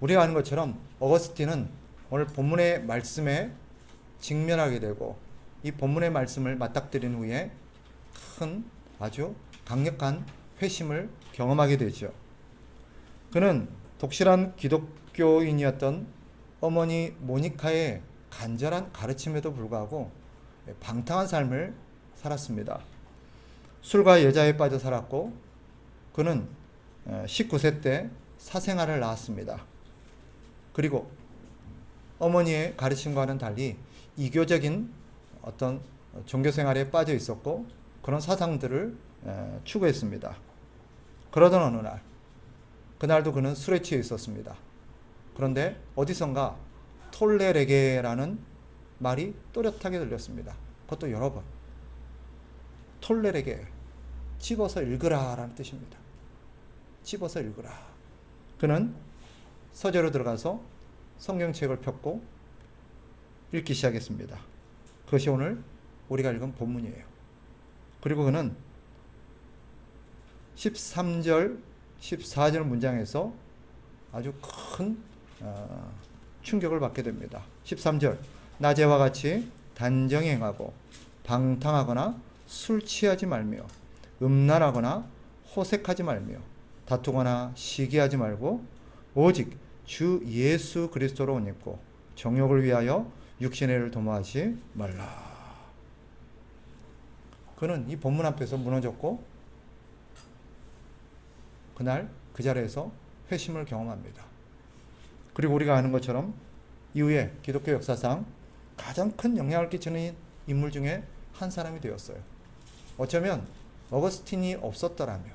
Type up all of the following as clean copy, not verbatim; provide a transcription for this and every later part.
우리가 아는 것처럼 어거스틴은 오늘 본문의 말씀에 직면하게 되고 이 본문의 말씀을 맞닥뜨린 후에 큰 아주 강력한 회심을 경험하게 되죠. 그는 독실한 기독교인이었던 어머니 모니카의 간절한 가르침에도 불구하고 방탕한 삶을 살았습니다. 술과 여자에 빠져 살았고 그는 19세 때 사생아를 낳았습니다. 그리고 어머니의 가르침과는 달리 이교적인 어떤 종교 생활에 빠져 있었고 그런 사상들을 추구했습니다. 그러던 어느 날, 그날도 그는 술에 취해 있었습니다. 그런데 어디선가 톨레레게라는 말이 또렷하게 들렸습니다. 그것도 여러 번. 톨레레게, 집어서 읽으라 라는 뜻입니다. 집어서 읽으라. 그는 서재로 들어가서 성경책을 폈고 읽기 시작했습니다. 그것이 오늘 우리가 읽은 본문이에요. 그리고 그는 13절, 14절 문장에서 아주 큰 충격을 받게 됩니다. 13절, 낮에와 같이 단정히 행하고 방탕하거나 술 취하지 말며 음란하거나 호색하지 말며 다투거나 시기하지 말고 오직 주 예수 그리스도로 옷 입고 정욕을 위하여 육신의 일을 도모하지 말라. 그는 이 본문 앞에서 무너졌고 그날 그 자리에서 회심을 경험합니다. 그리고 우리가 아는 것처럼 이후에 기독교 역사상 가장 큰 영향을 끼치는 인물 중에 한 사람이 되었어요. 어쩌면 어거스틴이 없었더라면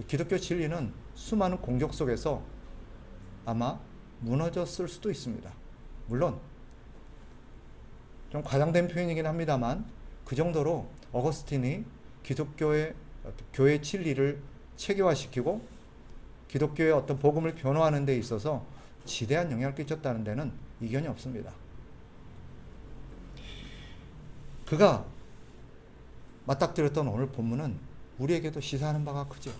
기독교 진리는 수많은 공격 속에서 아마 무너졌을 수도 있습니다. 물론 좀 과장된 표현이긴 합니다만 그 정도로 어거스틴이 기독교의 교회 진리를 체계화시키고 기독교의 어떤 복음을 변화하는 데 있어서 지대한 영향을 끼쳤다는 데는 이견이 없습니다. 그가 맞닥뜨렸던 오늘 본문은 우리에게도 시사하는 바가 크죠.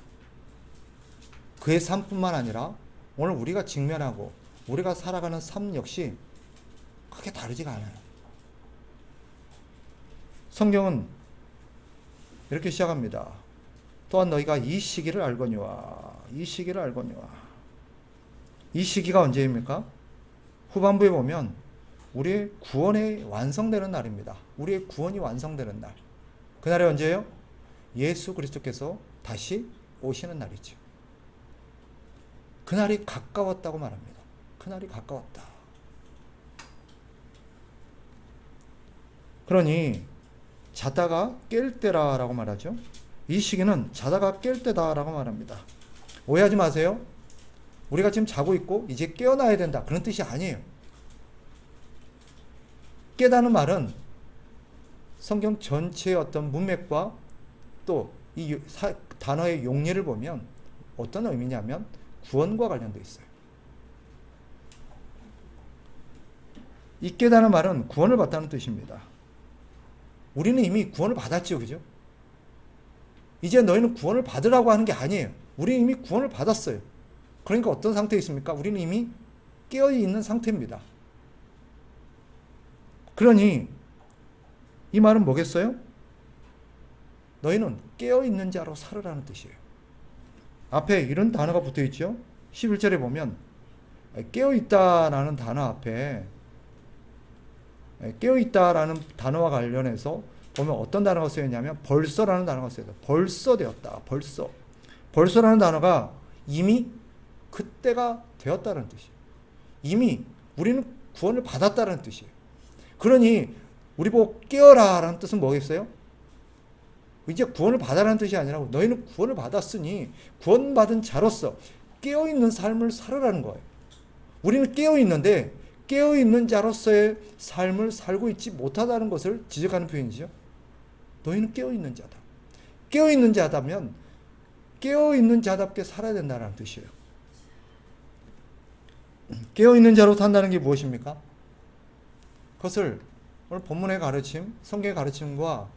그의 삶뿐만 아니라 오늘 우리가 직면하고 우리가 살아가는 삶 역시 크게 다르지가 않아요. 성경은 이렇게 시작합니다. 또한 너희가 이 시기를 알거니와 이 시기를 알거니와. 이 시기가 언제입니까? 후반부에 보면 우리의 구원이 완성되는 날입니다. 우리의 구원이 완성되는 날. 그날이 언제예요? 예수 그리스도께서 다시 오시는 날이죠. 그날이 가까웠다고 말합니다. 그날이 가까웠다. 그러니 자다가 깰 때라라고 말하죠. 이 시기는 자다가 깰 때다라고 말합니다. 오해하지 마세요. 우리가 지금 자고 있고 이제 깨어나야 된다 그런 뜻이 아니에요. 깨다는 말은 성경 전체의 어떤 문맥과 또 이 단어의 용례를 보면 어떤 의미냐면 구원과 관련되어 있어요. 이 깨다는 말은 구원을 받다는 뜻입니다. 우리는 이미 구원을 받았죠, 그죠? 이제 너희는 구원을 받으라고 하는 게 아니에요. 우리는 이미 구원을 받았어요. 그러니까 어떤 상태에 있습니까? 우리는 이미 깨어있는 상태입니다. 그러니 이 말은 뭐겠어요? 너희는 깨어있는 자로 살으라는 뜻이에요. 앞에 이런 단어가 붙어있죠. 11절에 보면 깨어있다라는 단어 앞에 깨어있다라는 단어와 관련해서 보면 어떤 단어가 쓰였냐면 벌써라는 단어가 쓰여요. 벌써 되었다. 벌써. 벌써라는 단어가 이미 그때가 되었다는 뜻이에요. 이미 우리는 구원을 받았다는 뜻이에요. 그러니 우리 보고 깨어라라는 뜻은 뭐겠어요? 이제 구원을 받아라는 뜻이 아니라 너희는 구원을 받았으니 구원받은 자로서 깨어있는 삶을 살으라는 거예요. 우리는 깨어있는데 깨어있는 자로서의 삶을 살고 있지 못하다는 것을 지적하는 표현이죠. 너희는 깨어있는 자다. 깨어있는 자다면 깨어있는 자답게 살아야 된다는 뜻이에요. 깨어있는 자로 산다는 게 무엇입니까? 그것을 오늘 본문의 가르침, 성경의 가르침과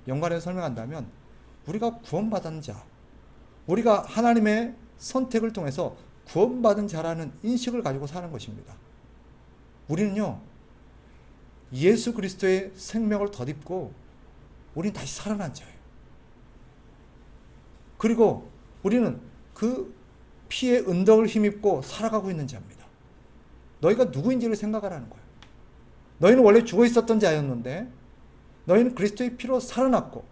연관해서 설명한다면 우리가 구원받은 자, 우리가 하나님의 선택을 통해서 구원받은 자라는 인식을 가지고 사는 것입니다. 우리는요, 예수 그리스도의 생명을 덧입고 우리는 다시 살아난 자예요. 그리고 우리는 그 피의 은덕을 힘입고 살아가고 있는 자입니다. 너희가 누구인지를 생각하라는 거예요. 너희는 원래 죽어 있었던 자였는데 너희는 그리스도의 피로 살아났고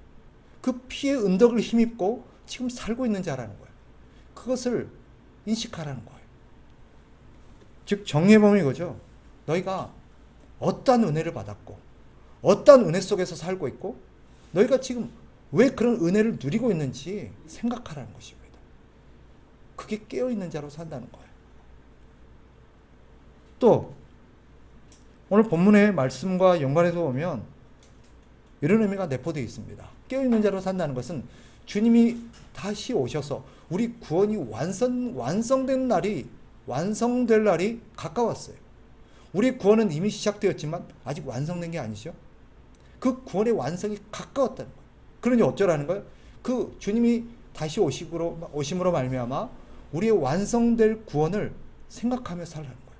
그 피의 은덕을 힘입고 지금 살고 있는 자라는 거예요. 그것을 인식하라는 거예요. 즉 정리해보면 이거죠. 너희가 어떠한 은혜를 받았고 어떠한 은혜 속에서 살고 있고 너희가 지금 왜 그런 은혜를 누리고 있는지 생각하라는 것입니다. 그게 깨어있는 자로 산다는 거예요. 또 오늘 본문의 말씀과 연관해서 보면 이런 의미가 내포되어 있습니다. 깨어있는 자로 산다는 것은 주님이 다시 오셔서 우리 구원이 완성될 날이 가까웠어요. 우리 구원은 이미 시작되었지만 아직 완성된 게 아니죠. 그 구원의 완성이 가까웠다는 거예요. 그러니 어쩌라는 거예요? 그 주님이 다시 오심으로 말미암아 우리의 완성될 구원을 생각하며 살라는 거예요.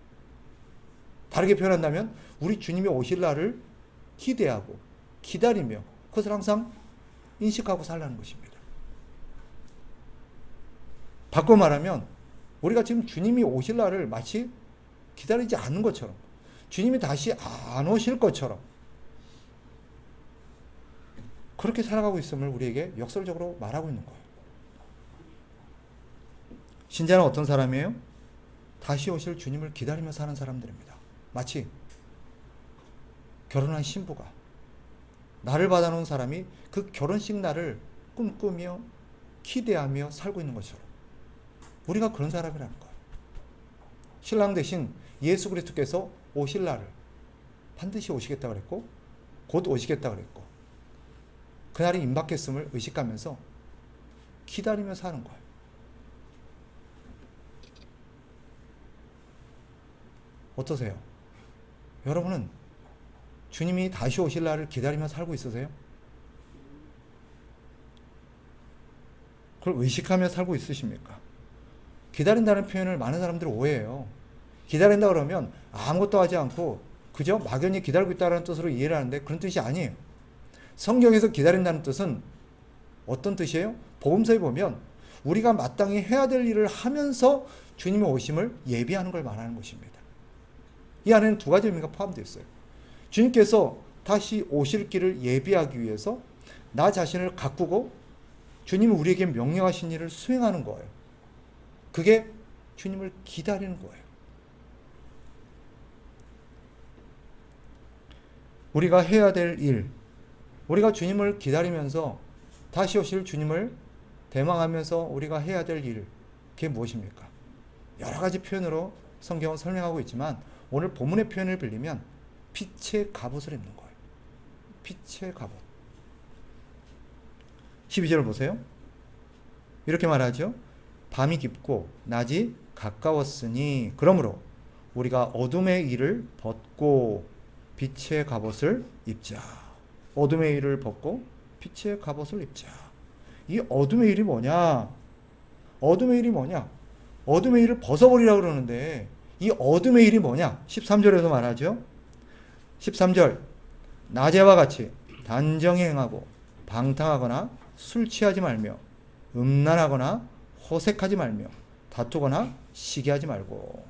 다르게 표현한다면 우리 주님이 오실 날을 기대하고 기다리며 그것을 항상 인식하고 살라는 것입니다. 바꿔 말하면 우리가 지금 주님이 오실 날을 마치 기다리지 않는 것처럼 주님이 다시 안 오실 것처럼 그렇게 살아가고 있음을 우리에게 역설적으로 말하고 있는 거예요. 신자는 어떤 사람이에요? 다시 오실 주님을 기다리며 사는 사람들입니다. 마치 결혼한 신부가 나를 받아놓은 사람이 그 결혼식 날을 꿈꾸며 기대하며 살고 있는 것처럼 우리가 그런 사람이라는 거예요. 신랑 대신 예수 그리스도께서 오실 날을 반드시 오시겠다 그랬고 곧 오시겠다 그랬고 그날이 임박했음을 의식하면서 기다리며 사는 거예요. 어떠세요? 여러분은 주님이 다시 오실 날을 기다리며 살고 있으세요? 그걸 의식하며 살고 있으십니까? 기다린다는 표현을 많은 사람들이 오해해요. 기다린다 그러면 아무것도 하지 않고 그저 막연히 기다리고 있다는 뜻으로 이해를 하는데 그런 뜻이 아니에요. 성경에서 기다린다는 뜻은 어떤 뜻이에요? 복음서에 보면 우리가 마땅히 해야 될 일을 하면서 주님의 오심을 예비하는 걸 말하는 것입니다. 이 안에는 두 가지 의미가 포함되어 있어요. 주님께서 다시 오실 길을 예비하기 위해서 나 자신을 가꾸고 주님이 우리에게 명령하신 일을 수행하는 거예요. 그게 주님을 기다리는 거예요. 우리가 해야 될 일, 우리가 주님을 기다리면서 다시 오실 주님을 대망하면서 우리가 해야 될 일, 그게 무엇입니까? 여러 가지 표현으로 성경은 설명하고 있지만 오늘 본문의 표현을 빌리면 빛의 갑옷을 입는 거예요. 빛의 갑옷. 12절을 보세요. 이렇게 말하죠. 밤이 깊고 낮이 가까웠으니 그러므로 우리가 어둠의 일을 벗고 빛의 갑옷을 입자. 어둠의 일을 벗고 빛의 갑옷을 입자. 이 어둠의 일이 뭐냐? 어둠의 일이 뭐냐? 어둠의 일을 벗어버리라고 그러는데 이 어둠의 일이 뭐냐? 13절에서 말하죠. 13절 낮에와 같이 단정히 행하고 방탕하거나 술 취하지 말며 음란하거나 호색하지 말며 다투거나 시기하지 말고.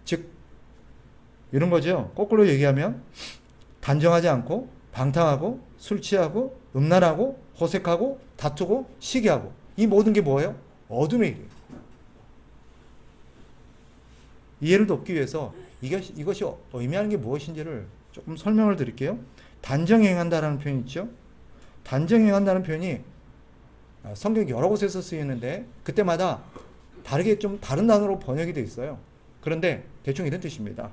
즉 이런 거죠. 거꾸로 얘기하면 단정하지 않고 방탕하고 술 취하고 음란하고 호색하고 다투고 시기하고 이 모든 게 뭐예요? 어둠의 일이에요. 이해를 돕기 위해서 이것이 의미하는 게 무엇인지를 조금 설명을 드릴게요. 단정히 행한다라는 표현이 있죠. 단정히 행한다는 표현이 성경 여러 곳에서 쓰이는데 그때마다 다르게 좀 다른 단어로 번역이 되어 있어요. 그런데 대충 이런 뜻입니다.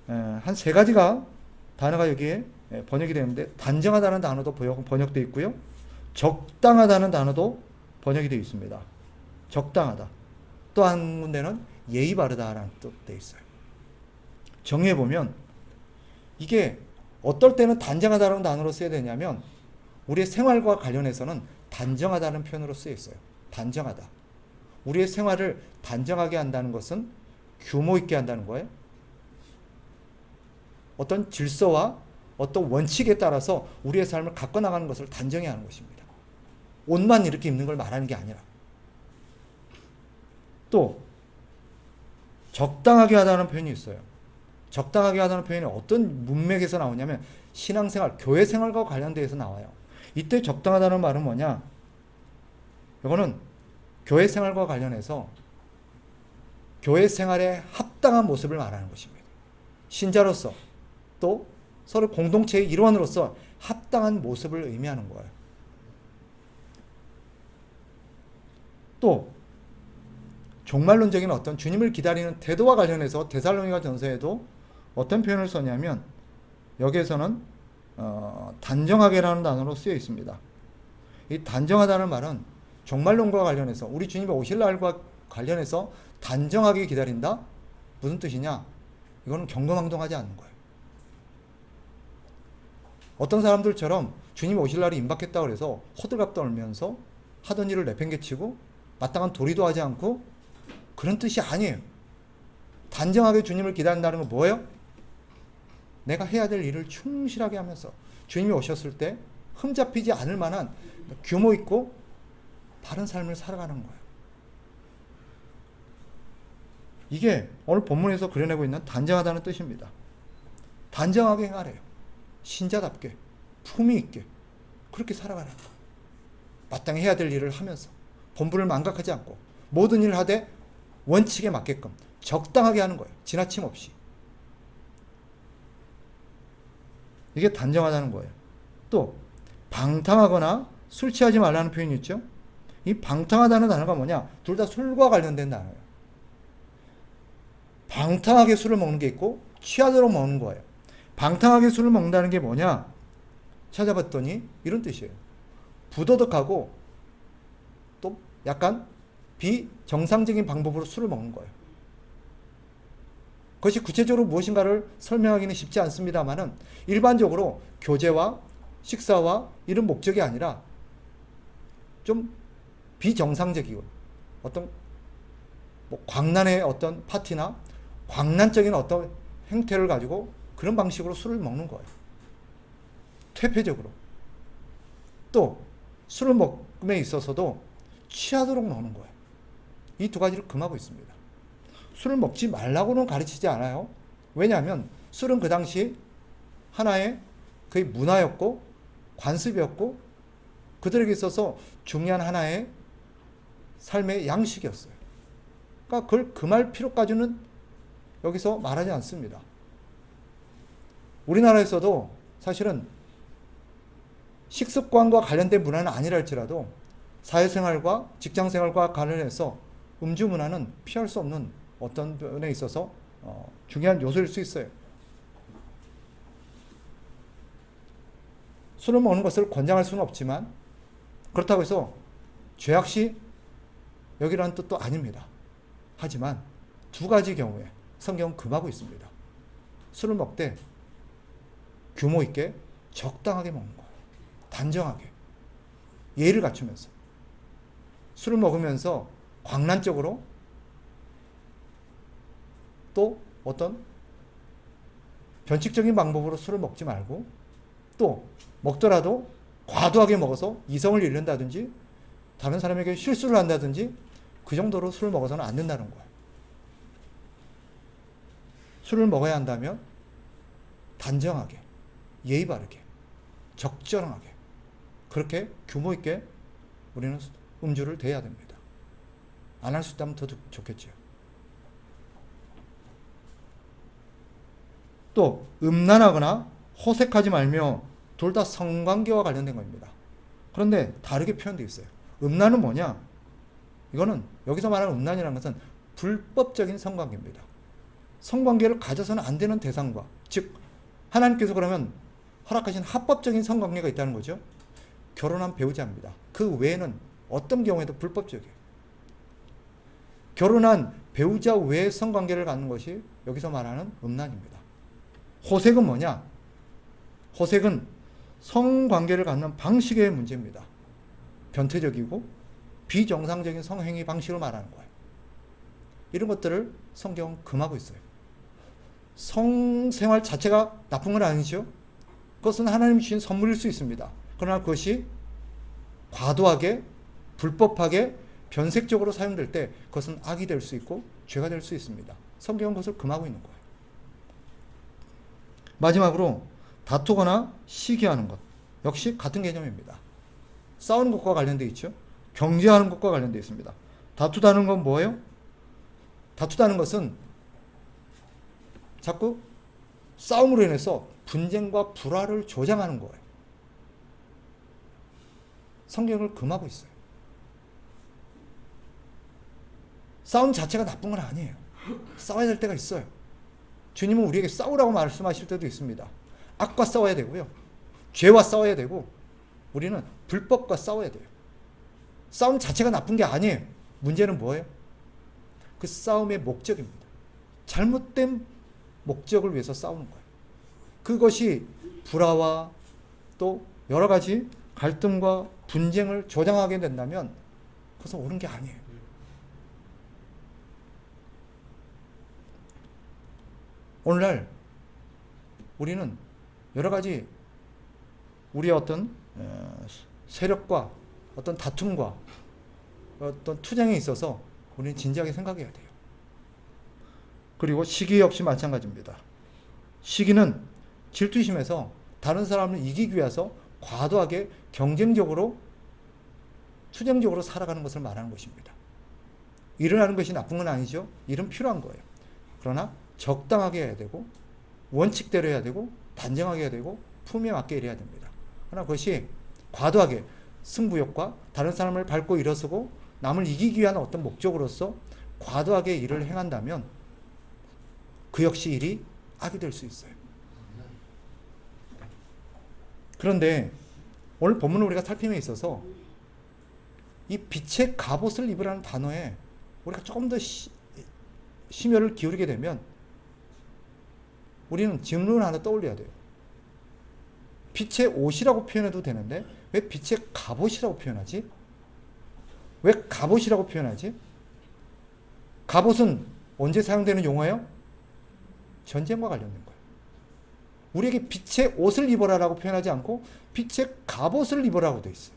한 세 가지가 단어가 여기에 번역이 되는데 단정하다는 단어도 번역되어 있고요. 적당하다는 단어도 번역이 되어 있습니다. 적당하다. 또 한 군데는 예의 바르다라는 뜻도 되어 있어요. 정리해보면 이게 어떨 때는 단정하다는 단어로 써야 되냐면 우리의 생활과 관련해서는 단정하다는 표현으로 쓰여 있어요. 단정하다. 우리의 생활을 단정하게 한다는 것은 규모 있게 한다는 거예요. 어떤 질서와 어떤 원칙에 따라서 우리의 삶을 갖고 나가는 것을 단정히 하는 것입니다. 옷만 이렇게 입는 걸 말하는 게 아니라. 또 적당하게 하다는 표현이 있어요. 적당하게 하다는 표현이 어떤 문맥에서 나오냐면 신앙생활, 교회 생활과 관련돼서 나와요. 이때 적당하다는 말은 뭐냐? 이거는 교회 생활과 관련해서 교회 생활에 합당한 모습을 말하는 것입니다. 신자로서 또 서로 공동체의 일원으로서 합당한 모습을 의미하는 거예요. 또 종말론적인 어떤 주님을 기다리는 태도와 관련해서 데살로니가 전서에도 어떤 표현을 썼냐면 여기에서는 단정하게라는 단어로 쓰여 있습니다. 이 단정하다는 말은 종말론과 관련해서 우리 주님이 오실 날과 관련해서 단정하게 기다린다? 무슨 뜻이냐? 이거는 경거망동하지 않는 거예요. 어떤 사람들처럼 주님이 오실 날이 임박했다고 해서 호들갑 떨면서 하던 일을 내팽개치고 마땅한 도리도 하지 않고 그런 뜻이 아니에요. 단정하게 주님을 기다린다는 건 뭐예요? 내가 해야 될 일을 충실하게 하면서 주님이 오셨을 때 흠잡히지 않을 만한 규모 있고 바른 삶을 살아가는 거예요. 이게 오늘 본문에서 그려내고 있는 단정하다는 뜻입니다. 단정하게 행하래요. 신자답게 품위 있게 그렇게 살아가는 거예요. 마땅히 해야 될 일을 하면서 본분을 망각하지 않고 모든 일을 하되 원칙에 맞게끔 적당하게 하는 거예요. 지나침 없이. 이게 단정하다는 거예요. 또 방탕하거나 술 취하지 말라는 표현이 있죠. 이 방탕하다는 단어가 뭐냐? 둘 다 술과 관련된 단어예요. 방탕하게 술을 먹는 게 있고 취하도록 먹는 거예요. 방탕하게 술을 먹는다는 게 뭐냐? 찾아봤더니 이런 뜻이에요. 부도덕하고 또 약간 비정상적인 방법으로 술을 먹는 거예요. 그것이 구체적으로 무엇인가를 설명하기는 쉽지 않습니다만은 일반적으로 교제와 식사와 이런 목적이 아니라 좀 비정상적이고 어떤 광란의 어떤 파티나 광란적인 어떤 행태를 가지고 그런 방식으로 술을 먹는 거예요. 퇴폐적으로. 또 술을 먹음에 있어서도 취하도록 먹는 거예요. 이 두 가지를 금하고 있습니다. 술을 먹지 말라고는 가르치지 않아요. 왜냐하면 술은 그 당시 하나의 거의 문화였고 관습이었고 그들에게 있어서 중요한 하나의 삶의 양식이었어요. 그러니까 그걸 금할 필요까지는 여기서 말하지 않습니다. 우리나라에서도 사실은 식습관과 관련된 문화는 아니라 할지라도 사회생활과 직장생활과 관련해서 음주 문화는 피할 수 없는 어떤 면에 있어서 중요한 요소일 수 있어요. 술을 먹는 것을 권장할 수는 없지만 그렇다고 해서 죄악시 여기라는 뜻도 아닙니다. 하지만 두 가지 경우에 성경은 금하고 있습니다. 술을 먹되 규모 있게 적당하게 먹는 거예요. 단정하게. 예의를 갖추면서. 술을 먹으면서 광란적으로 또 어떤 변칙적인 방법으로 술을 먹지 말고 또 먹더라도 과도하게 먹어서 이성을 잃는다든지 다른 사람에게 실수를 한다든지 그 정도로 술을 먹어서는 안 된다는 거예요. 술을 먹어야 한다면 단정하게, 예의 바르게, 적절하게 그렇게 규모 있게 우리는 음주를 대해야 됩니다. 안 할 수 있다면 더 좋겠죠. 또 음란하거나 호색하지 말며 둘 다 성관계와 관련된 겁니다. 그런데 다르게 표현되어 있어요. 음란은 뭐냐? 이거는 여기서 말하는 음란이라는 것은 불법적인 성관계입니다. 성관계를 가져서는 안 되는 대상과 즉 하나님께서 그러면 허락하신 합법적인 성관계가 있다는 거죠. 결혼한 배우자입니다. 그 외에는 어떤 경우에도 불법적이에요. 결혼한 배우자 외의 성관계를 갖는 것이 여기서 말하는 음란입니다. 호색은 뭐냐? 호색은 성관계를 갖는 방식의 문제입니다. 변태적이고 비정상적인 성행위 방식을 말하는 거예요. 이런 것들을 성경은 금하고 있어요. 성생활 자체가 나쁜 건 아니죠. 그것은 하나님이 주신 선물일 수 있습니다. 그러나 그것이 과도하게 불법하게 변색적으로 사용될 때 그것은 악이 될 수 있고 죄가 될 수 있습니다. 성경은 그것을 금하고 있는 거예요. 마지막으로 다투거나 시기하는 것 역시 같은 개념입니다. 싸우는 것과 관련되어 있죠. 경쟁하는 것과 관련되어 있습니다. 다투다는 건 뭐예요? 다투다는 것은 자꾸 싸움으로 인해서 분쟁과 불화를 조장하는 거예요. 성경을 금하고 있어요. 싸움 자체가 나쁜 건 아니에요. 싸워야 될 때가 있어요. 주님은 우리에게 싸우라고 말씀하실 때도 있습니다. 악과 싸워야 되고요. 죄와 싸워야 되고 우리는 불법과 싸워야 돼요. 싸움 자체가 나쁜 게 아니에요. 문제는 뭐예요? 그 싸움의 목적입니다. 잘못된 목적을 위해서 싸우는 거예요. 그것이 불화와 또 여러 가지 갈등과 분쟁을 조장하게 된다면 그것은 옳은 게 아니에요. 오늘날 우리는 여러 가지 우리의 어떤 세력과 어떤 다툼과 어떤 투쟁에 있어서 우리는 진지하게 생각해야 돼요. 그리고 시기 역시 마찬가지입니다. 시기는 질투심에서 다른 사람을 이기기 위해서 과도하게 경쟁적으로 투쟁적으로 살아가는 것을 말하는 것입니다. 일어나는 것이 나쁜 건 아니죠. 일은 필요한 거예요. 그러나 적당하게 해야 되고 원칙대로 해야 되고 단정하게 해야 되고 품에 맞게 일해야 됩니다. 그러나 그것이 과도하게 승부욕과 다른 사람을 밟고 일어서고 남을 이기기 위한 어떤 목적으로서 과도하게 일을 행한다면 그 역시 일이 악이 될 수 있어요. 그런데 오늘 본문을 우리가 살핌에 있어서 이 빛의 갑옷을 입으라는 단어에 우리가 조금 더 심혈을 기울이게 되면 우리는 질문을 하나 떠올려야 돼요. 빛의 옷이라고 표현해도 되는데 왜 빛의 갑옷이라고 표현하지? 왜 갑옷이라고 표현하지? 갑옷은 언제 사용되는 용어예요? 전쟁과 관련된 거예요. 우리에게 빛의 옷을 입어라라고 표현하지 않고 빛의 갑옷을 입으라고 되어 있어요.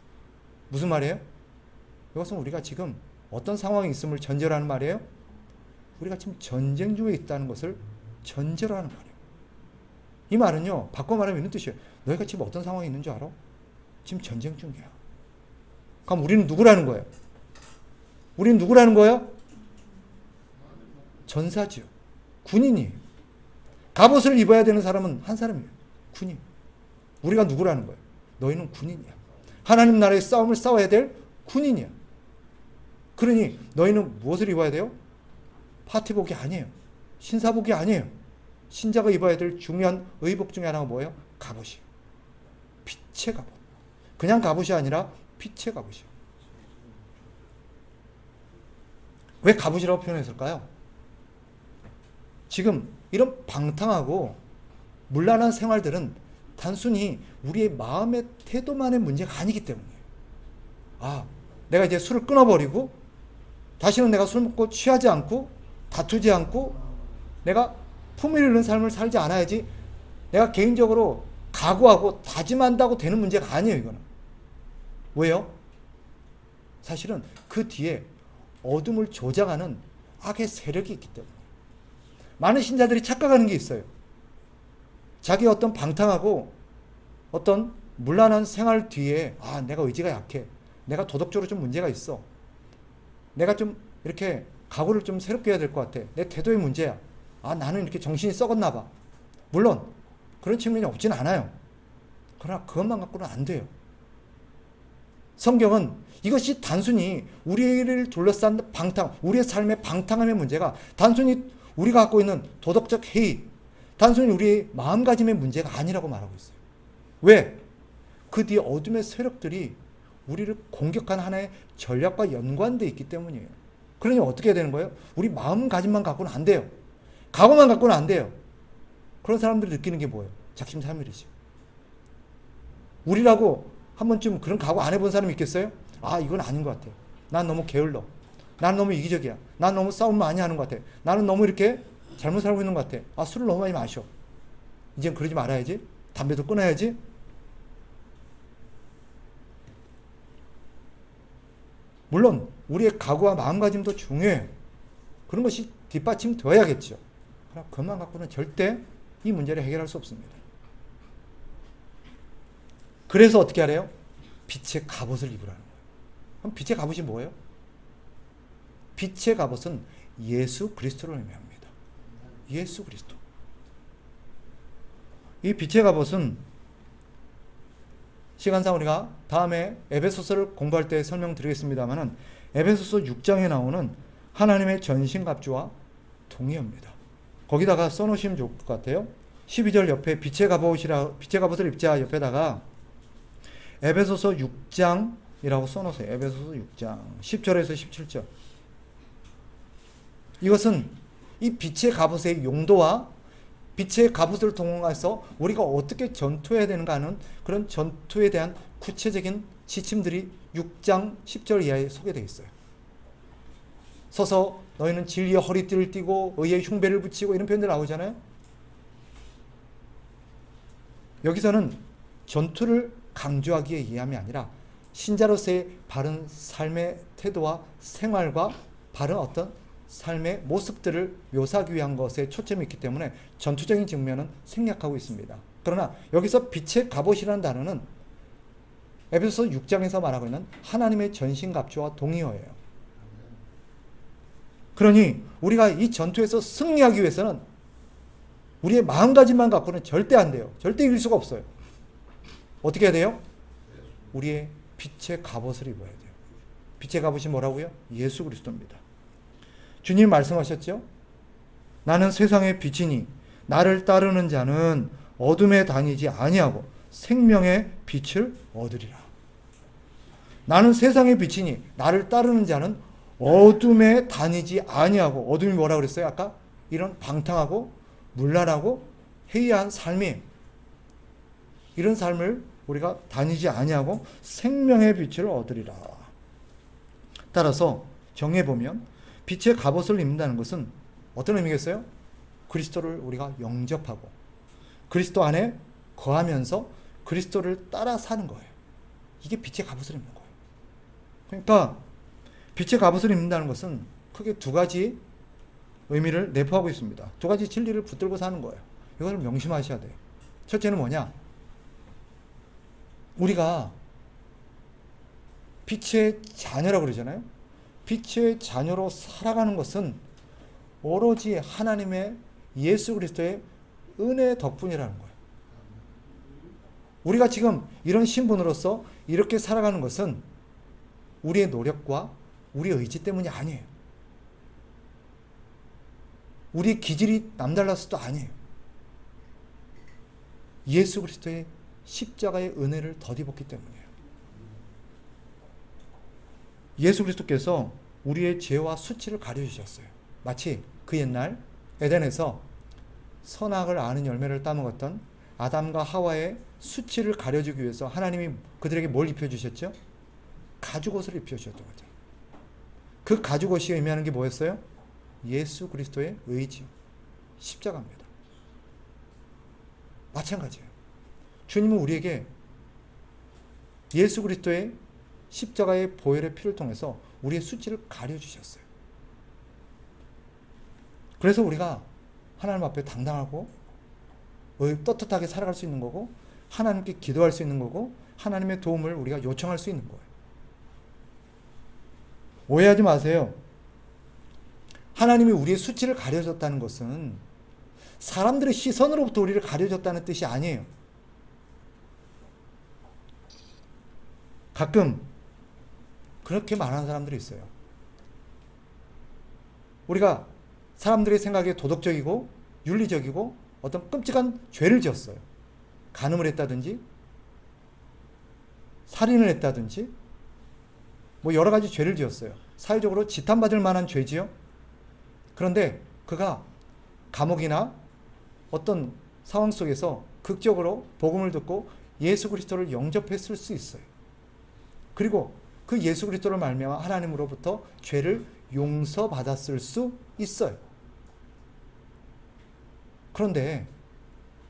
무슨 말이에요? 이것은 우리가 지금 어떤 상황에 있음을 전제로 하는 말이에요? 우리가 지금 전쟁 중에 있다는 것을 전제로 하는 말이에요. 이 말은요, 바꿔 말하면 이런 뜻이에요. 너희가 지금 어떤 상황에 있는 줄 알아? 지금 전쟁 중이야. 그럼 우리는 누구라는 거예요? 우리는 누구라는 거예요? 전사지요. 군인이에요. 갑옷을 입어야 되는 사람은 한 사람이에요. 군인. 우리가 누구라는 거예요? 너희는 군인이야. 하나님 나라의 싸움을 싸워야 될 군인이야. 그러니 너희는 무엇을 입어야 돼요? 파티복이 아니에요. 신사복이 아니에요. 신자가 입어야 될 중요한 의복 중에 하나가 뭐예요? 갑옷이에요. 빛의 갑옷. 그냥 갑옷이 아니라 빛의 갑옷이에요. 왜 갑옷이라고 표현했을까요? 지금 이런 방탕하고 문란한 생활들은 단순히 우리의 마음의 태도만의 문제가 아니기 때문이에요. 아, 내가 이제 술을 끊어버리고 다시는 내가 술 먹고 취하지 않고 다투지 않고 내가 품을 잃는 삶을 살지 않아야지 내가 개인적으로 각오하고 다짐한다고 되는 문제가 아니에요. 이거는. 왜요? 사실은 그 뒤에 어둠을 조장하는 악의 세력이 있기 때문에 많은 신자들이 착각하는 게 있어요. 자기 어떤 방탕하고 어떤 문란한 생활 뒤에 아, 내가 의지가 약해. 내가 도덕적으로 좀 문제가 있어. 내가 좀 이렇게 각오를 좀 새롭게 해야 될 것 같아. 내 태도의 문제야. 아, 나는 이렇게 정신이 썩었나 봐. 물론 그런 측면이 없진 않아요. 그러나 그것만 갖고는 안 돼요. 성경은 이것이 단순히 우리를 둘러싼 방탕, 우리의 삶의 방탕함의 문제가 단순히 우리가 갖고 있는 도덕적 해이, 단순히 우리의 마음가짐의 문제가 아니라고 말하고 있어요. 왜? 그 뒤에 어둠의 세력들이 우리를 공격한 하나의 전략과 연관되어 있기 때문이에요. 그러니 어떻게 해야 되는 거예요? 우리 마음가짐만 갖고는 안 돼요. 각오만 갖고는 안 돼요. 그런 사람들이 느끼는 게 뭐예요? 작심삼일이지. 우리라고 한 번쯤 그런 각오 안 해본 사람이 있겠어요? 아, 이건 아닌 것 같아요. 난 너무 게을러. 난 너무 이기적이야. 난 너무 싸움 많이 하는 것 같아. 나는 너무 이렇게 잘못 살고 있는 것 같아. 아, 술을 너무 많이 마셔. 이젠 그러지 말아야지. 담배도 끊어야지. 물론 우리의 각오와 마음가짐도 중요해요. 그런 것이 뒷받침 되어야겠죠. 그러나 그것만 갖고는 절대 이 문제를 해결할 수 없습니다. 그래서 어떻게 하래요? 빛의 갑옷을 입으라는 거예요. 그럼 빛의 갑옷이 뭐예요? 빛의 갑옷은 예수 그리스도를 의미합니다. 예수 그리스도. 이 빛의 갑옷은 시간상 우리가 다음에 에베소서를 공부할 때 설명드리겠습니다만은 에베소서 6장에 나오는 하나님의 전신갑주와 동의어입니다. 거기다가 써놓으시면 좋을 것 같아요. 12절 옆에 빛의 갑옷을 입자 옆에다가 에베소서 6장이라고 써놓으세요. 에베소서 6장 10절에서 17절. 이것은 이 빛의 갑옷의 용도와 빛의 갑옷을 통해서 우리가 어떻게 전투해야 되는가 하는 그런 전투에 대한 구체적인 지침들이 6장 10절 이하에 소개되어 있어요. 서서 너희는 진리의 허리띠를 띠고 의의 흉배를 붙이고 이런 표현들 나오잖아요. 여기서는 전투를 강조하기 위함이 아니라 신자로서의 바른 삶의 태도와 생활과 바른 어떤 삶의 모습들을 묘사하기 위한 것에 초점이 있기 때문에 전투적인 측면은 생략하고 있습니다. 그러나 여기서 빛의 갑옷이라는 단어는 에베소서 6장에서 말하고 있는 하나님의 전신갑주와 동의어예요. 그러니 우리가 이 전투에서 승리하기 위해서는 우리의 마음가짐만 갖고는 절대 안 돼요. 절대 이길 수가 없어요. 어떻게 해야 돼요? 우리의 빛의 갑옷을 입어야 돼요. 빛의 갑옷이 뭐라고요? 예수 그리스도입니다. 주님 말씀하셨죠? 나는 세상의 빛이니 나를 따르는 자는 어둠에 다니지 아니하고 생명의 빛을 얻으리라. 나는 세상의 빛이니 나를 따르는 자는 어둠에 다니지 아니하고, 어둠이 뭐라고 그랬어요? 아까 이런 방탕하고 문란하고 해이한 삶이, 이런 삶을 우리가 다니지 아니하고 생명의 빛을 얻으리라. 따라서 정해 보면 빛의 갑옷을 입는다는 것은 어떤 의미겠어요? 그리스도를 우리가 영접하고 그리스도 안에 거하면서 그리스도를 따라 사는 거예요. 이게 빛의 갑옷을 입는 거예요. 그러니까 빛의 갑옷을 입는다는 것은 크게 두 가지 의미를 내포하고 있습니다. 두 가지 진리를 붙들고 사는 거예요. 이걸 명심하셔야 돼요. 첫째는 뭐냐? 우리가 빛의 자녀라고 그러잖아요. 빛의 자녀로 살아가는 것은 오로지 하나님의 예수 그리스도의 은혜 덕분이라는 거예요. 우리가 지금 이런 신분으로서 이렇게 살아가는 것은 우리의 노력과 우리의 의지 때문이 아니에요. 우리의 기질이 남달라서도 아니에요. 예수 그리스도의 십자가의 은혜를 덧입었기 때문이에요. 예수 그리스도께서 우리의 죄와 수치를 가려주셨어요. 마치 그 옛날 에덴에서 선악을 아는 열매를 따먹었던 아담과 하와의 수치를 가려주기 위해서 하나님이 그들에게 뭘 입혀주셨죠? 가죽옷을 입혀주셨던 거죠. 그 가죽옷이 의미하는 게 뭐였어요? 예수 그리스도의 의지, 십자가입니다. 마찬가지예요. 주님은 우리에게 예수 그리스도의 십자가의 보혈의 피를 통해서 우리의 수치를 가려주셨어요. 그래서 우리가 하나님 앞에 당당하고 떳떳하게 살아갈 수 있는 거고, 하나님께 기도할 수 있는 거고, 하나님의 도움을 우리가 요청할 수 있는 거예요. 오해하지 마세요. 하나님이 우리의 수치를 가려줬다는 것은 사람들의 시선으로부터 우리를 가려줬다는 뜻이 아니에요. 가끔 그렇게 말하는 사람들이 있어요. 우리가 사람들의 생각에 도덕적이고 윤리적이고 어떤 끔찍한 죄를 지었어요. 간음을 했다든지 살인을 했다든지 뭐 여러 가지 죄를 지었어요. 사회적으로 지탄받을 만한 죄지요. 그런데 그가 감옥이나 어떤 상황 속에서 극적으로 복음을 듣고 예수 그리스도를 영접했을 수 있어요. 그리고 그 예수 그리스도를 말미암아 하나님으로부터 죄를 용서받았을 수 있어요. 그런데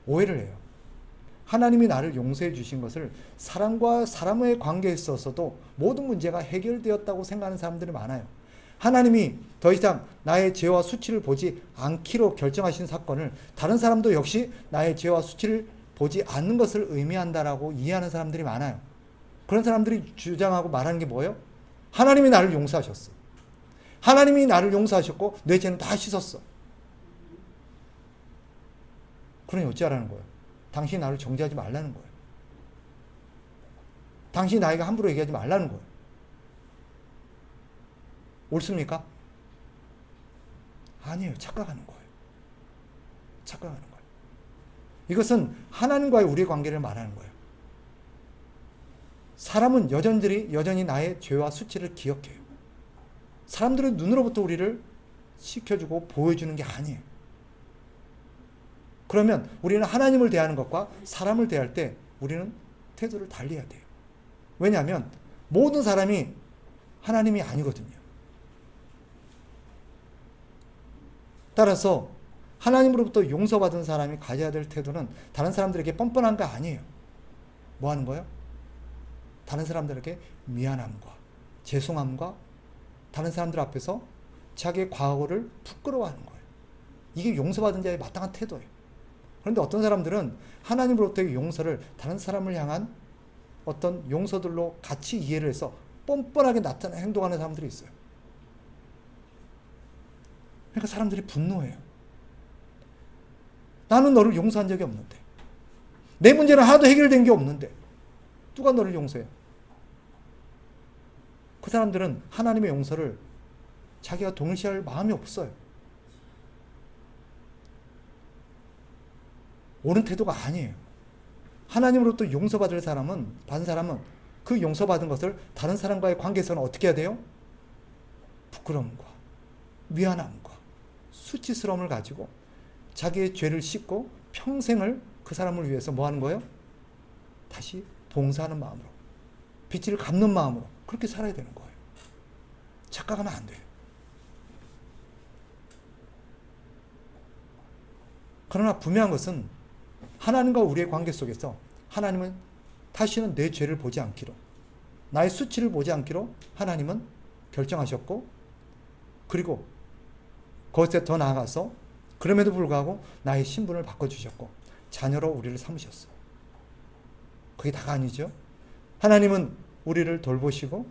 오해를 해요. 하나님이 나를 용서해 주신 것을 사람과 사람의 관계에 있어서도 모든 문제가 해결되었다고 생각하는 사람들이 많아요. 하나님이 더 이상 나의 죄와 수치를 보지 않기로 결정하신 사건을 다른 사람도 역시 나의 죄와 수치를 보지 않는 것을 의미한다라고 이해하는 사람들이 많아요. 그런 사람들이 주장하고 말하는 게 뭐예요? 하나님이 나를 용서하셨어. 하나님이 나를 용서하셨고 내 죄는 다 씻었어. 그러니 어찌하라는 거예요? 당신이 나를 정죄하지 말라는 거예요. 당신이 나에게 함부로 얘기하지 말라는 거예요. 옳습니까? 아니에요. 착각하는 거예요. 착각하는 거예요. 이것은 하나님과의 우리의 관계를 말하는 거예요. 사람은 여전히 나의 죄와 수치를 기억해요. 사람들은 눈으로부터 우리를 지켜주고 보여주는 게 아니에요. 그러면 우리는 하나님을 대하는 것과 사람을 대할 때 우리는 태도를 달리해야 돼요. 왜냐하면 모든 사람이 하나님이 아니거든요. 따라서 하나님으로부터 용서받은 사람이 가져야 될 태도는 다른 사람들에게 뻔뻔한 거 아니에요. 뭐 하는 거예요? 다른 사람들에게 미안함과 죄송함과 다른 사람들 앞에서 자기의 과거를 부끄러워하는 거예요. 이게 용서받은 자의 마땅한 태도예요. 그런데 어떤 사람들은 하나님으로부터의 용서를 다른 사람을 향한 어떤 용서들로 같이 이해를 해서 뻔뻔하게 행동하는 사람들이 있어요. 그러니까 사람들이 분노해요. 나는 너를 용서한 적이 없는데, 내 문제는 하나도 해결된 게 없는데 누가 너를 용서해요? 그 사람들은 하나님의 용서를 자기가 동일시할 마음이 없어요. 옳은 태도가 아니에요. 하나님으로부터 용서받은 사람은 그 용서받은 것을 다른 사람과의 관계에서는 어떻게 해야 돼요? 부끄러움과 미안함과 수치스러움을 가지고 자기의 죄를 씻고 평생을 그 사람을 위해서 뭐 하는 거예요? 다시 봉사하는 마음으로, 빚을 갚는 마음으로 그렇게 살아야 되는 거예요. 착각하면 안 돼요. 그러나 분명한 것은 하나님과 우리의 관계 속에서 하나님은 다시는 내 죄를 보지 않기로, 나의 수치를 보지 않기로 하나님은 결정하셨고, 그리고 거기서 더 나아가서 그럼에도 불구하고 나의 신분을 바꿔주셨고 자녀로 우리를 삼으셨어요. 그게 다가 아니죠. 하나님은 우리를 돌보시고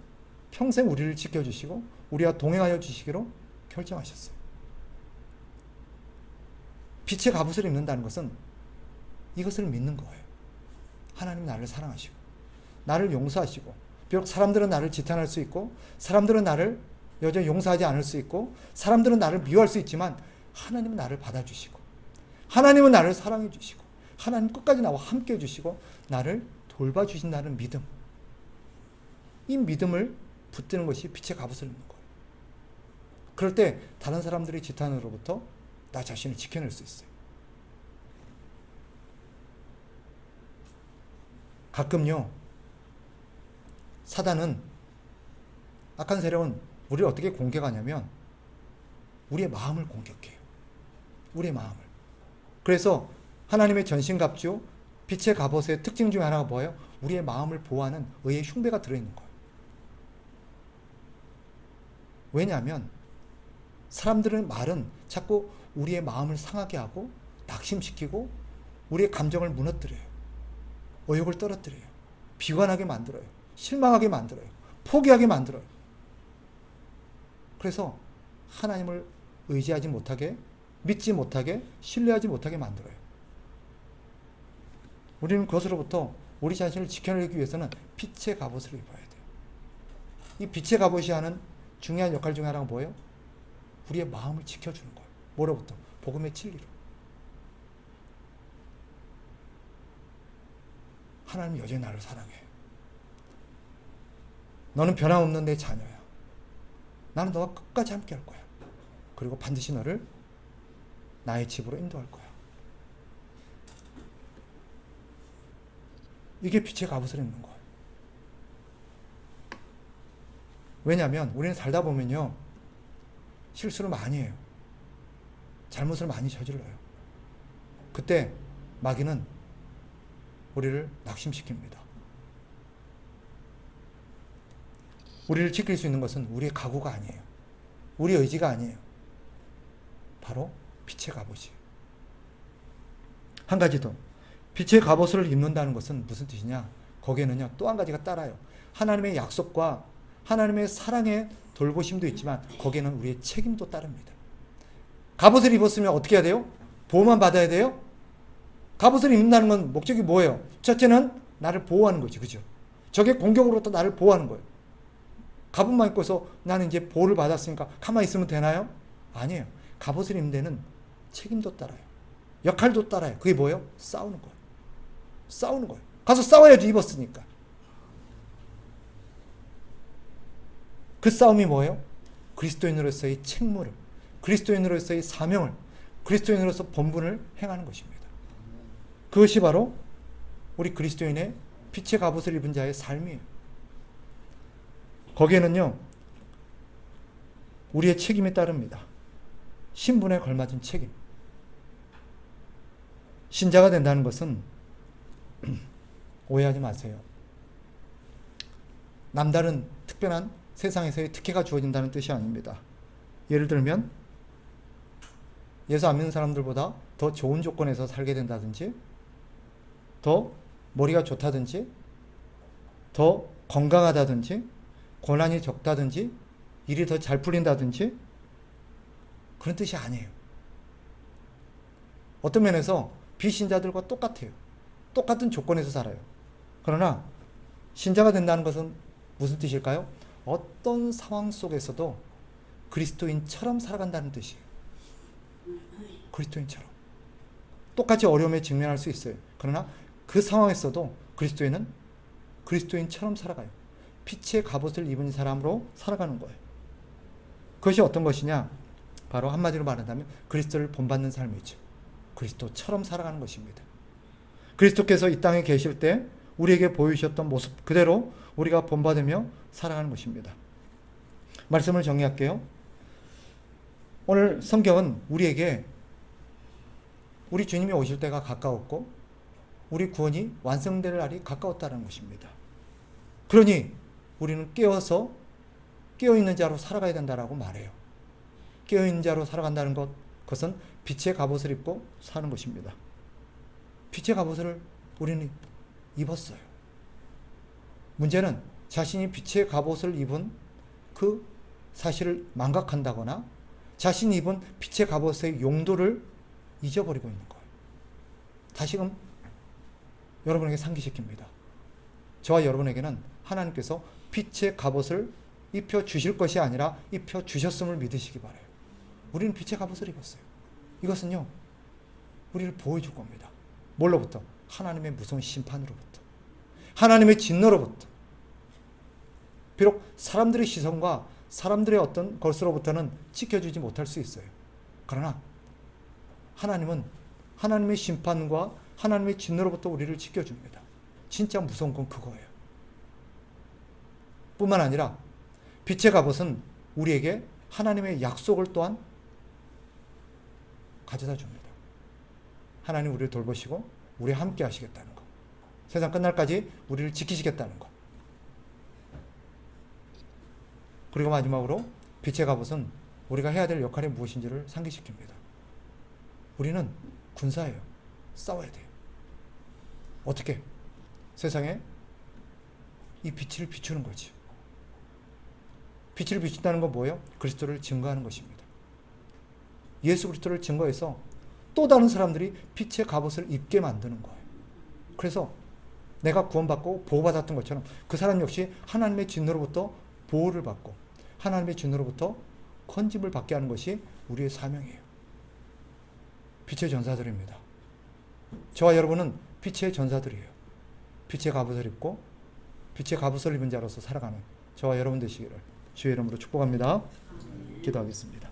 평생 우리를 지켜주시고 우리와 동행하여 주시기로 결정하셨어요. 빛의 갑옷을 입는다는 것은 이것을 믿는 거예요. 하나님 나를 사랑하시고 나를 용서하시고, 비록 사람들은 나를 지탄할 수 있고 사람들은 나를 여전히 용서하지 않을 수 있고 사람들은 나를 미워할 수 있지만 하나님은 나를 받아주시고 하나님은 나를 사랑해 주시고 하나님 끝까지 나와 함께 해주시고 나를 돌봐주신다는 믿음, 이 믿음을 붙드는 것이 빛의 갑옷을 입는 거예요. 그럴 때 다른 사람들의 지탄으로부터 나 자신을 지켜낼 수 있어요. 가끔요, 사단은, 악한 세력은 우리를 어떻게 공격하냐면 우리의 마음을 공격해요. 우리의 마음을. 그래서 하나님의 전신갑주 빛의 갑옷의 특징 중에 하나가 뭐예요? 우리의 마음을 보호하는 의의 흉배가 들어있는 거예요. 왜냐하면 사람들의 말은 자꾸 우리의 마음을 상하게 하고 낙심시키고 우리의 감정을 무너뜨려요. 의욕을 떨어뜨려요. 비관하게 만들어요. 실망하게 만들어요. 포기하게 만들어요. 그래서 하나님을 의지하지 못하게, 믿지 못하게, 신뢰하지 못하게 만들어요. 우리는 그것으로부터 우리 자신을 지켜내기 위해서는 빛의 갑옷을 입어야 돼요. 이 빛의 갑옷이 하는 중요한 역할 중에 하나가 뭐예요? 우리의 마음을 지켜주는 거예요. 뭐로부터? 복음의 진리로. 하나님이 여전히 나를 사랑해. 너는 변함없는 내 자녀야. 나는 너와 끝까지 함께 할 거야. 그리고 반드시 너를 나의 집으로 인도할 거야. 이게 빛의 갑옷을 입는 거예요. 왜냐하면 우리는 살다 보면요, 실수를 많이 해요. 잘못을 많이 저질러요. 그때 마귀는 우리를 낙심시킵니다. 우리를 지킬 수 있는 것은 우리의 각오가 아니에요. 우리 의지가 아니에요. 바로 빛의 갑옷이에요. 한 가지 더. 빛의 갑옷을 입는다는 것은 무슨 뜻이냐? 거기에는요, 또 한 가지가 따라요. 하나님의 약속과 하나님의 사랑의 돌보심도 있지만 거기에는 우리의 책임도 따릅니다. 갑옷을 입었으면 어떻게 해야 돼요? 보호만 받아야 돼요? 갑옷을 입는다는 건 목적이 뭐예요? 첫째는 나를 보호하는 거지, 그죠? 적의 공격으로부터 나를 보호하는 거예요. 갑옷만 입고서 나는 이제 보호를 받았으니까 가만히 있으면 되나요? 아니에요. 갑옷을 입는 데는 책임도 따라요. 역할도 따라요. 그게 뭐예요? 싸우는 거예요. 싸우는 거예요. 가서 싸워야지, 입었으니까. 그 싸움이 뭐예요? 그리스도인으로서의 책무를, 그리스도인으로서의 사명을, 그리스도인으로서 본분을 행하는 것입니다. 그것이 바로 우리 그리스도인의 빛의 갑옷을 입은 자의 삶이에요. 거기에는요, 우리의 책임이 따릅니다. 신분에 걸맞은 책임. 신자가 된다는 것은 오해하지 마세요. 남다른 특별한 세상에서의 특혜가 주어진다는 뜻이 아닙니다. 예를 들면 예수 안 믿는 사람들보다 더 좋은 조건에서 살게 된다든지, 더 머리가 좋다든지, 더 건강하다든지, 고난이 적다든지, 일이 더 잘 풀린다든지, 그런 뜻이 아니에요. 어떤 면에서 비신자들과 똑같아요. 똑같은 조건에서 살아요. 그러나 신자가 된다는 것은 무슨 뜻일까요? 어떤 상황 속에서도 그리스도인처럼 살아간다는 뜻이에요. 그리스도인처럼. 똑같이 어려움에 직면할 수 있어요. 그러나 그 상황에서도 그리스도인은 그리스도인처럼 살아가요. 빛의 갑옷을 입은 사람으로 살아가는 거예요. 그것이 어떤 것이냐? 바로 한마디로 말한다면 그리스도를 본받는 삶이죠. 그리스도처럼 살아가는 것입니다. 그리스도께서 이 땅에 계실 때 우리에게 보여주셨던 모습 그대로 우리가 본받으며 살아가는 것입니다. 말씀을 정리할게요. 오늘 성경은 우리에게 우리 주님이 오실 때가 가까웠고 우리 구원이 완성될 날이 가까웠다는 것입니다. 그러니 우리는 깨어있는 자로 살아가야 된다라고 말해요. 깨어있는 자로 살아간다는 그것은 빛의 갑옷을 입고 사는 것입니다. 빛의 갑옷을 우리는 입었어요. 문제는 자신이 빛의 갑옷을 입은 그 사실을 망각한다거나 자신이 입은 빛의 갑옷의 용도를 잊어버리고 있는 거예요. 다시금 여러분에게 상기시킵니다. 저와 여러분에게는 하나님께서 빛의 갑옷을 입혀주실 것이 아니라 입혀주셨음을 믿으시기 바라요. 우리는 빛의 갑옷을 입었어요. 이것은요, 우리를 보여줄 겁니다. 뭘로부터? 하나님의 무서운 심판으로부터. 하나님의 진노로부터. 비록 사람들의 시선과 사람들의 어떤 것으로부터는 지켜주지 못할 수 있어요. 그러나 하나님은 하나님의 심판과 하나님의 진노로부터 우리를 지켜줍니다. 진짜 무서운 건 그거예요. 뿐만 아니라 빛의 갑옷은 우리에게 하나님의 약속을 또한 가져다 줍니다. 하나님 우리를 돌보시고 우리와 함께 하시겠다는 것. 세상 끝날까지 우리를 지키시겠다는 것. 그리고 마지막으로 빛의 갑옷은 우리가 해야 될 역할이 무엇인지를 상기시킵니다. 우리는 군사예요. 싸워야 돼요. 어떻게? 세상에 이 빛을 비추는 거지. 빛을 비춘다는 건 뭐예요? 그리스도를 증거하는 것입니다. 예수 그리스도를 증거해서 또 다른 사람들이 빛의 갑옷을 입게 만드는 거예요. 그래서 내가 구원받고 보호받았던 것처럼 그 사람 역시 하나님의 진노로부터 보호를 받고 하나님의 진노로부터 건짐을 받게 하는 것이 우리의 사명이에요. 빛의 전사들입니다. 저와 여러분은 빛의 전사들이에요. 빛의 갑옷을 입고 빛의 갑옷을 입은 자로서 살아가는 저와 여러분 되시기를 주의 이름으로 축복합니다. 기도하겠습니다.